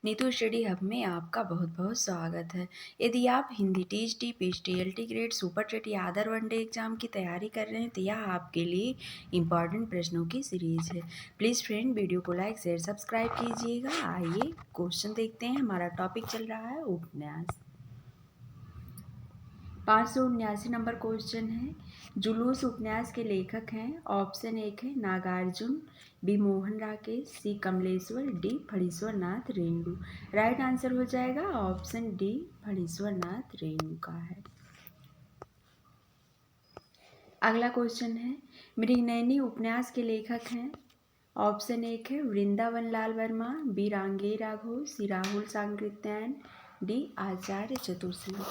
Neetu study hub में आपका बहुत बहुत स्वागत है। यदि आप हिंदी टीएचडी, PhD, LT grade, super TET या अदर वनडे एग्जाम की तैयारी कर रहे हैं तो यह आपके लिए इम्पॉर्टेंट प्रश्नों की सीरीज है। प्लीज़ फ्रेंड वीडियो को लाइक शेयर सब्सक्राइब कीजिएगा। आइए क्वेश्चन देखते हैं। हमारा टॉपिक चल रहा है उपन्यास। 579 नंबर क्वेश्चन है। जुलूस उपन्यास के लेखक हैं। ऑप्शन 1 है नागार्जुन, बी मोहन राकेश, सी Kamleshwar, D Phanishwar Nath Renu. Right answer हो जाएगा ऑप्शन डी फणीश्वर नाथ रेणु का है। अगला क्वेश्चन है मृगनयनी उपन्यास के लेखक हैं। ऑप्शन 1 है वृंदावन लाल वर्मा, बी रांगे राघव, सी राहुल सांकृत्यायन, डी आचार्य चतुर्सिंह।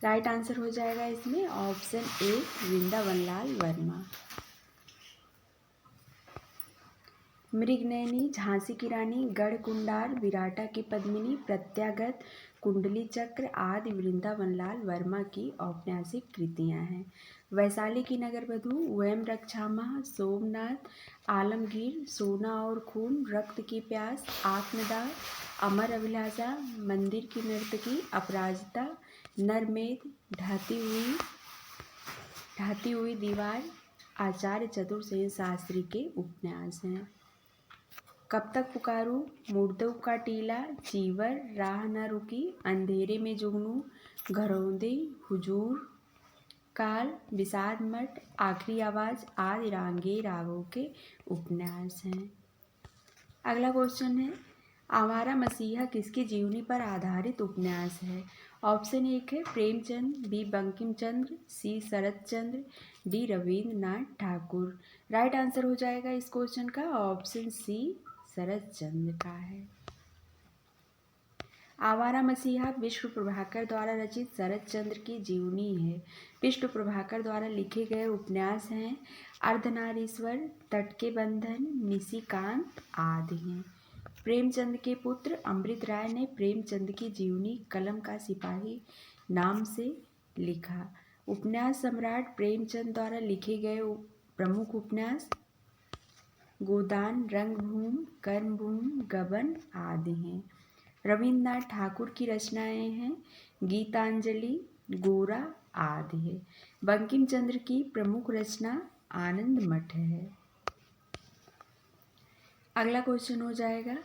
राइट आंसर हो जाएगा इसमें ऑप्शन ए वृंदावनलाल वर्मा। मृगनयनी, झांसी की रानी, गढ़कुंडार, विराटा की पद्मिनी, प्रत्यागत, कुंडली चक्र आदि वृंदावनलाल वर्मा की औपन्यासिक कृतियां हैं। वैशाली की नगरवधू, वयम रक्षामः, सोमनाथ, आलमगीर, सोना और खून, रक्त की प्यास, आत्मदाह, अमर अभिलाषा, मंदिर की नर्तकी, अपराजिता, नरमेध, ढहती हुई दीवार आचार्य चतुर्सेन शास्त्री के उपन्यास हैं। कब तक पुकारूं, मुर्दों का टीला, चीवर, राह न रुकी, अंधेरे में जुगनू, घरौंदे, हुजूर, काल, विषाद मठ, आखिरी आवाज आदि रांगे राघव के उपन्यास हैं। अगला क्वेश्चन है आवारा मसीहा किसकी जीवनी पर आधारित उपन्यास है। ऑप्शन 1 है Premchand, B Bankim Chandra, C Sarat Chandra, D Rabindranath Thakur. Right answer हो जाएगा इस क्वेश्चन का ऑप्शन सी शरत चंद्र का है। आवारा मसीहा विष्णु प्रभाकर द्वारा रचित शरत चंद्र की जीवनी है। विष्णु प्रभाकर द्वारा लिखे गए उपन्यास हैं अर्धनारीश्वर, तट के बंधन, निशिकांत आदि हैं। प्रेमचंद के पुत्र अमृत राय ने प्रेमचंद की जीवनी कलम का सिपाही नाम से लिखा। उपन्यास सम्राट प्रेमचंद द्वारा लिखे गए प्रमुख उपन्यास गोदान, रंगभूमि, कर्मभूमि, गबन आदि हैं। रविंद्रनाथ ठाकुर की रचनाएं हैं गीतांजलि, गोरा आदि है। बंकिम चंद्र की प्रमुख रचना आनंद मठ है। अगला क्वेश्चन हो जाएगा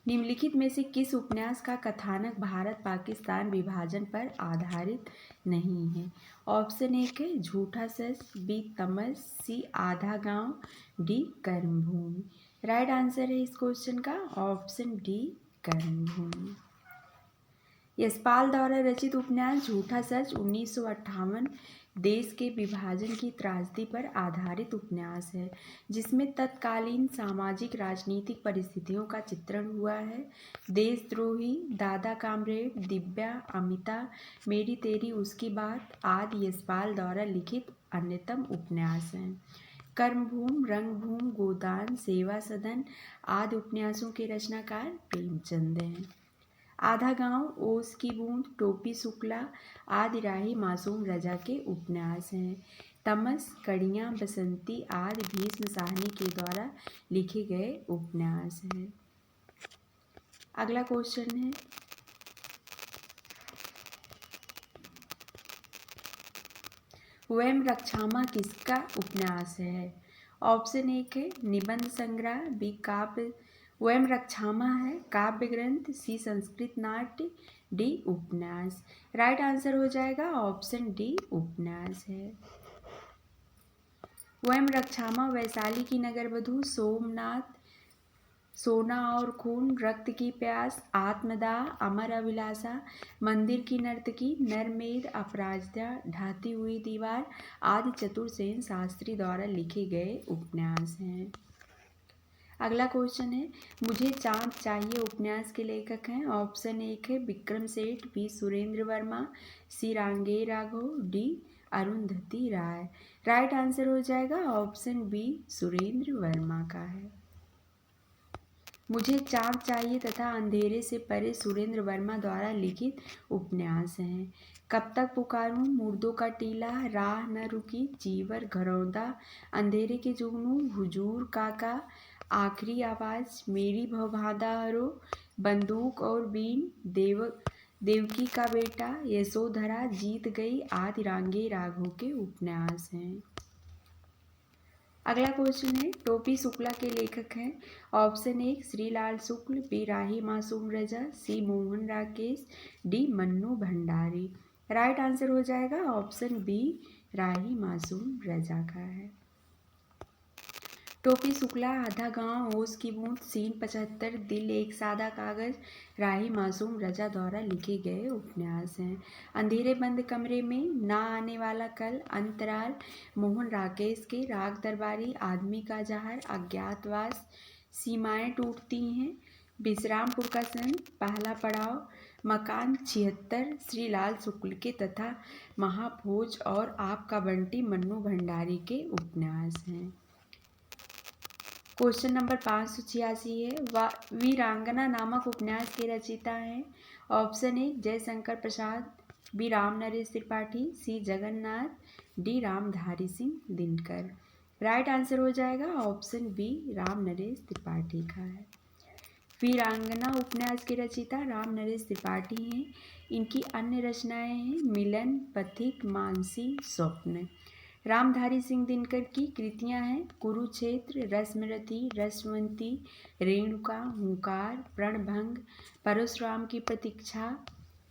निम्नलिखित में से किस उपन्यास का कथानक भारत पाकिस्तान विभाजन पर आधारित नहीं है। ऑप्शन 1 है झूठा सच, बी तमस, सी आधा गांव, डी कर्मभूमि। राइट आंसर है इस क्वेश्चन का ऑप्शन डी कर्मभूमि। यशपाल द्वारा रचित उपन्यास झूठा सच 1958 देश के विभाजन की त्रासदी पर आधारित उपन्यास है जिसमें तत्कालीन सामाजिक राजनीतिक परिस्थितियों का चित्रण हुआ है। देशद्रोही, दादा कामरेड, दिव्या, अमिता, मेरी तेरी उसकी बात आदि यशपाल द्वारा लिखित अन्यतम उपन्यास हैं। कर्मभूमि, रंगभूमि, गोदान, सेवा सदन आदि उपन्यासों के रचनाकार प्रेमचंद हैं। आधा गांव, ओस की बूंद, टोपी शुक्ला आदि राही मासूम रजा के उपन्यास हैं। तमस, कड़ियाँ, बसंती आदि भीष्म साहनी के द्वारा लिखे गए उपन्यास हैं। अगला क्वेश्चन है वयम रक्षामा किसका उपन्यास है। ऑप्शन 1 है निबंध संग्रह, बी काव्य वयम रक्षामा है काव्य ग्रंथ, सी संस्कृत नाट्य, डी उपन्यास। राइट आंसर हो जाएगा ऑप्शन डी उपन्यास है। वयम रक्षामा वैशाली की नगरवधू, सोमनाथ, सोना और खून, रक्त की प्यास, आत्मदाह, अमर अभिलाषा, मंदिर की नर्तकी, नरमेध, अपराजिता, ढहती हुई दीवार आदि चतुर्सेन शास्त्री द्वारा लिखे गए उपन्यास हैं। अगला क्वेश्चन है मुझे चाँद चाहिए उपन्यास के लेखक हैं। ऑप्शन 1 है विक्रम सेठ, बी सुरेंद्र वर्मा, सी रांगे राघव, डी अरुंधति राय। राइट आंसर हो जाएगा ऑप्शन बी सुरेंद्र वर्मा का है। मुझे चाँद चाहिए तथा अंधेरे से परे सुरेंद्र वर्मा द्वारा लिखित उपन्यास हैं। कब तक पुकारूं, मुर्दों का टीला, राह न रुकी, चीवर, घरौंदा, अंधेरे के जुगनू, हुजूर काका आखिरी आवाज, मेरी भवभादा हरो, बंदूक और बीन, देवकी का बेटा, यशोधरा जीत गई आदि रांगे राघव के उपन्यास हैं। अगला क्वेश्चन है, टोपी शुक्ला के लेखक हैं। Option A Shrilal Shukla, B Rahi Masoom Raza, C Mohan Rakesh, D Mannu Bhandari. Right answer हो जाएगा ऑप्शन बी राही मासूम रजा का है। टोपी शुक्ला, आधा गांव, ओस की बूंद, सीन 75, दिल एक सादा कागज, राही मासूम रजा द्वारा लिखे गए उपन्यास हैं। अंधेरे बंद कमरे में, ना आने वाला कल, अंतराल, मोहन राकेश के, राग दरबारी, आदमी का जहर, अज्ञातवास, सीमाएं टूटती हैं, विश्रामपुर का संत, पहला पड़ाव, मकान 76 श्रीलाल शुक्ल के तथा महाभोज और आपका बंटी मन्नू भंडारी के उपन्यास हैं। क्वेश्चन नंबर 586 है, वीरांगना नामक उपन्यास के रचयिता हैं। Option A Jaishankar Prasad, B Ram Naresh Tripathi, C Jagannath, D Ramdhari Singh Dinkar. Right answer हो जाएगा ऑप्शन बी राम नरेश त्रिपाठी का है। वीरांगना उपन्यास के रचयिता राम नरेश त्रिपाठी हैं। इनकी अन्य रचनाएं हैं मिलन, पथिक, मानसी, स्वप्न। रामधारी सिंह दिनकर की कृतियां हैं कुरुक्षेत्र, रसमरथी, रसवंती, रेणुका, हुंकार, प्रणभंग, परशुराम की प्रतीक्षा,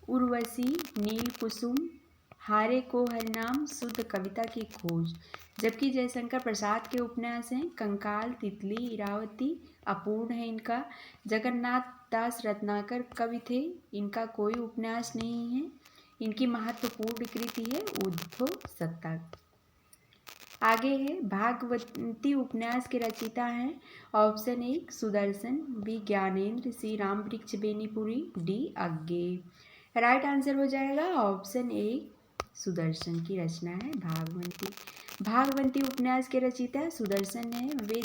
उर्वशी, नील कुसुम, हारे को हरिनाम, शुद्ध कविता की खोज। जबकि जयशंकर प्रसाद के उपन्यास हैं कंकाल, तितली, इरावती, अपूर्ण है इनका। जगन्नाथ दास रत्नाकर कवि थे, इनका कोई उपन्यास नहीं है। इनकी महत्वपूर्ण कृति है उद्धव शतक। आगे है भागवती उपन्यास के रचयिता हैं। Option A Sudarshan, B Gyanendra, C Rambriksh Benipuri, D Agyeya. Right answer हो जाएगा ऑप्शन ए सुदर्शन की रचना है भागवती। भागवती उपन्यास के रचयिता सुदर्शन है। वे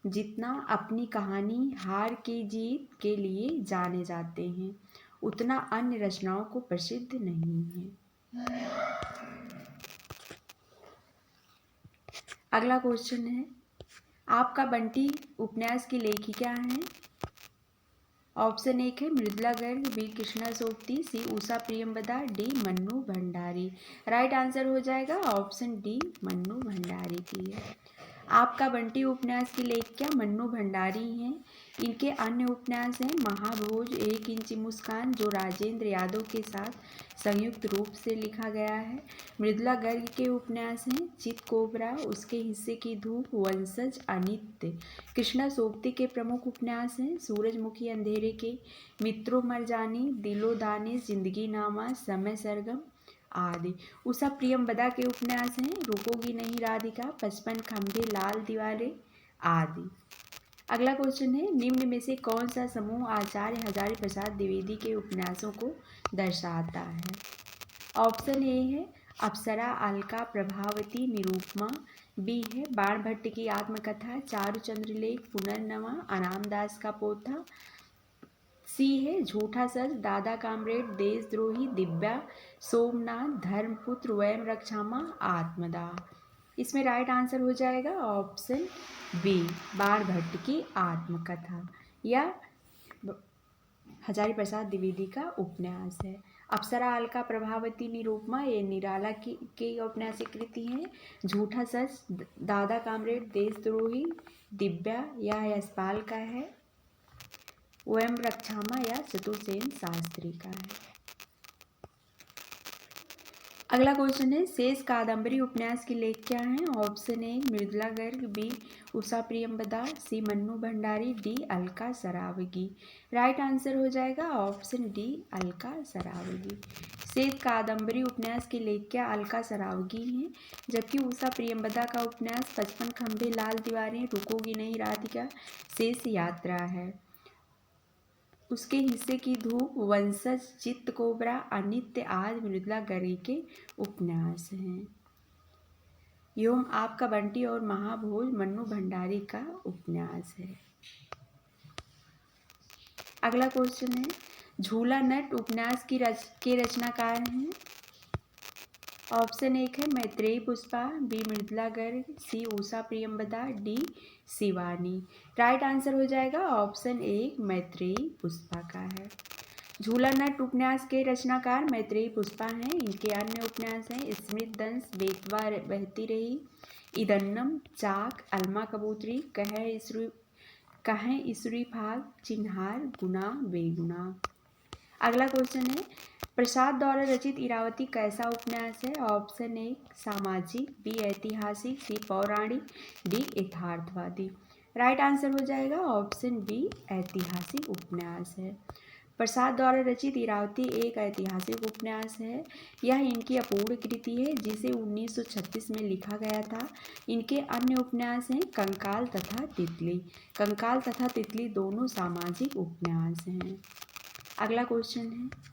जितना अपनी कहानी हार की जीत के लिए जाने जाते हैं उतना अन्य रचनाओं को प्रसिद्ध नहीं है। अगला क्वेश्चन है, आपका बंटी उपन्यास की लेखिका हैं। ऑप्शन एक है Mridula Garg, B Krishna Sobti, C Usha Priyamvada, D Mannu Bhandari. Right answer हो जाएगा ऑप्शन डी मन्नू भंडारी की है। आपका बंटी उपन्यास की लेखिका मन्नू भंडारी हैं। इनके अन्य उपन्यास हैं महाभोज, एक इंची मुस्कान, जो राजेंद्र यादव के साथ संयुक्त रूप से लिखा गया है। मृदुला गर्ग के उपन्यास हैं चित कोबरा, उसके हिस्से की धूप, वंशज, अनित्य। कृष्णा सोबती के प्रमुख उपन्यास हैं सूरजमुखी अंधेरे के, मित्रों मरजानी, दिलो दानिश, जिंदगी नामा, समय सरगम आदि। उषा प्रियंवदा के उपन्यास हैं रुकोगी नहीं राधिका, 55 खंभे, लाल दीवारें आदि। अगला क्वेश्चन है, निम्न में से कौन सा समूह आचार्य हजारी प्रसाद द्विवेदी के उपन्यासों को दर्शाता है। ऑप्शन ए है अप्सरा, अलका, प्रभावती, निरूपमा, बी है बाणभट्ट की आत्मकथा, चारुचंद्र लेख, पुनर्नवा, अनामदास का पोथा, सी है झूठा सच, दादा कामरेड, देशद्रोही, दिव्या, सोमनाथ, धर्मपुत्र, वयम रक्षामा, आत्मदाह। इसमें राइट आंसर हो जाएगा ऑप्शन बी बाणभट्ट की आत्मकथा या हजारी प्रसाद द्विवेदी का उपन्यास है। अप्सरा, अलका, प्रभावती, निरूपमा ये निराला की औपन्यासिक कृति हैं। झूठा सच, दादा कामरेड, देशद्रोही, दिव्या या यशपाल का है। वयम रक्षामा या चतुर्सेन शास्त्री का है। अगला क्वेश्चन है, शेष कादम्बरी उपन्यास की लेखिका हैं। Option A Mridula Garg, B Usha Priyamvada, C Mannu Bhandari, D Alka Saraogi. Right answer हो जाएगा ऑप्शन डी अलका सरावगी। शेष कादम्बरी उपन्यास की लेखिका अलका सरावगी हैं। जबकि उषा प्रियंवदा का उपन्यास 55 खंभे, लाल दीवारें, रुकोगी नहीं राधिका, शेष यात्रा है। उसके हिस्से की धूप, वंशज, चित्त कोबरा, अनित्य आदि मृदुला गर्ग के उपन्यास हैं। एवं आपका बंटी और महाभोज मन्नू भंडारी का उपन्यास है। अगला क्वेश्चन है, झूला नट उपन्यास के रचनाकार हैं। ऑप्शन एक है Maitreyi Pushpa, B Mridula Garg, C Usha Priyamvada, D Shivani. Right answer हो जाएगा ऑप्शन एक मैत्रेयी पुष्पा का है। झूला नट उपन्यास के रचनाकार मैत्रेयी पुष्पा हैं। इनके अन्य उपन्यास हैं स्मृत दंश, बेतवा बहती रही, इदन्नम, चाक, अलमा कबूतरी, कहें इसुरी फाग, चिन्हार, गुना बेगुना। अगला क्वेश्चन है प्रसाद द्वारा रचित इरावती कैसा उपन्यास है? ऑप्शन एक सामाजिक, बी ऐतिहासिक, सी पौराणिक, डी यथार्थवादी। राइट आंसर हो जाएगा ऑप्शन बी ऐतिहासिक उपन्यास है। प्रसाद द्वारा रचित इरावती एक ऐतिहासिक उपन्यास है। यह इनकी अपूर्ण कृति है जिसे 1936 में लिखा गया था। इनके अन्य उपन्यास हैं कंकाल तथा तितली। कंकाल तथा तितली दोनों सामाजिक उपन्यास हैं। अगला क्वेश्चन है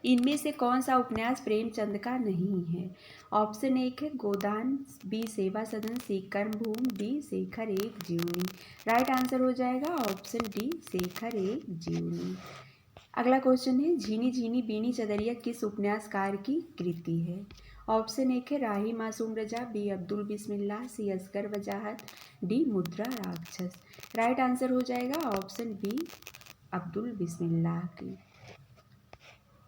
इनमें से कौन सा उपन्यास प्रेमचंद का नहीं है? ऑप्शन एक है गोदान, बी सेवा सदन, सी कर्मभूमि, डी शेखर एक जीवनी। राइट आंसर हो जाएगा ऑप्शन डी शेखर एक जीवनी। अगला क्वेश्चन है झीनी झीनी बीनी चदरिया किस उपन्यासकार की कृति है? ऑप्शन एक है राही मासूम रजा, बी अब्दुल बिस्मिल्लाह, सी असगर वजाहत, डी मुद्रा राक्षस। राइट आंसर हो जाएगा ऑप्शन बी अब्दुल बिस्मिल्लाह की।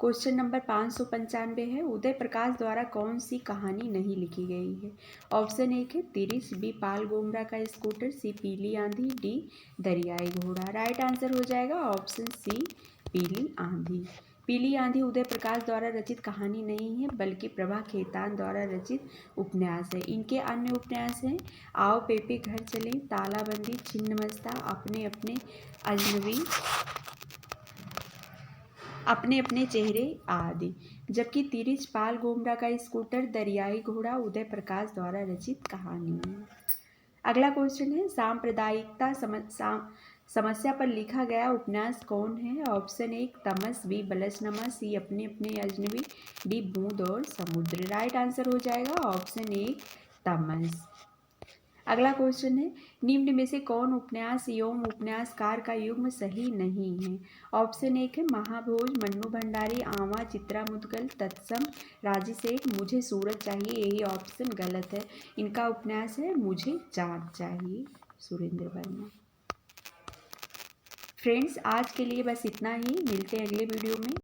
क्वेश्चन नंबर 595 है उदय प्रकाश द्वारा कौन सी कहानी नहीं लिखी गई है? ऑप्शन एक है तिरिश, बी पाल गोमरा का स्कूटर, सी पीली आंधी, डी दरियाई घोड़ा। राइट आंसर हो जाएगा ऑप्शन सी पीली आंधी। पीली आंधी उदय प्रकाश द्वारा रचित कहानी नहीं है बल्कि प्रभा खेतान द्वारा रचित उपन्यास है। इनके अन्य उपन्यास हैं आओ पेपे घर चले, तालाबंदी, छिन्नमस्ता, अपने अपने अजनबी, अपने अपने चेहरे आदि। जबकि तिरिच पाल गोमरा का स्कूटर, दरियाई घोड़ा उदय प्रकाश द्वारा रचित कहानी है। अगला क्वेश्चन है सांप्रदायिकता समस्या पर लिखा गया उपन्यास कौन है? ऑप्शन एक तमस, बी बलसनमा, सी अपने अपने अजनबी, डी बूंद और समुद्र। राइट आंसर हो जाएगा ऑप्शन एक तमस। अगला क्वेश्चन है निम्न में से कौन उपन्यास एवं उपन्यासकार का युग्म सही नहीं है? ऑप्शन एक है महाभोज, मन्नू भंडारी, आवा, चित्रा मुदगल, तत्सम, राजी सेठ, मुझे सूरज चाहिए। यही ऑप्शन गलत है। इनका उपन्यास है मुझे चाँद चाहिए, सुरेंद्र वर्मा। फ्रेंड्स आज के लिए बस इतना ही, मिलते हैं अगले वीडियो में।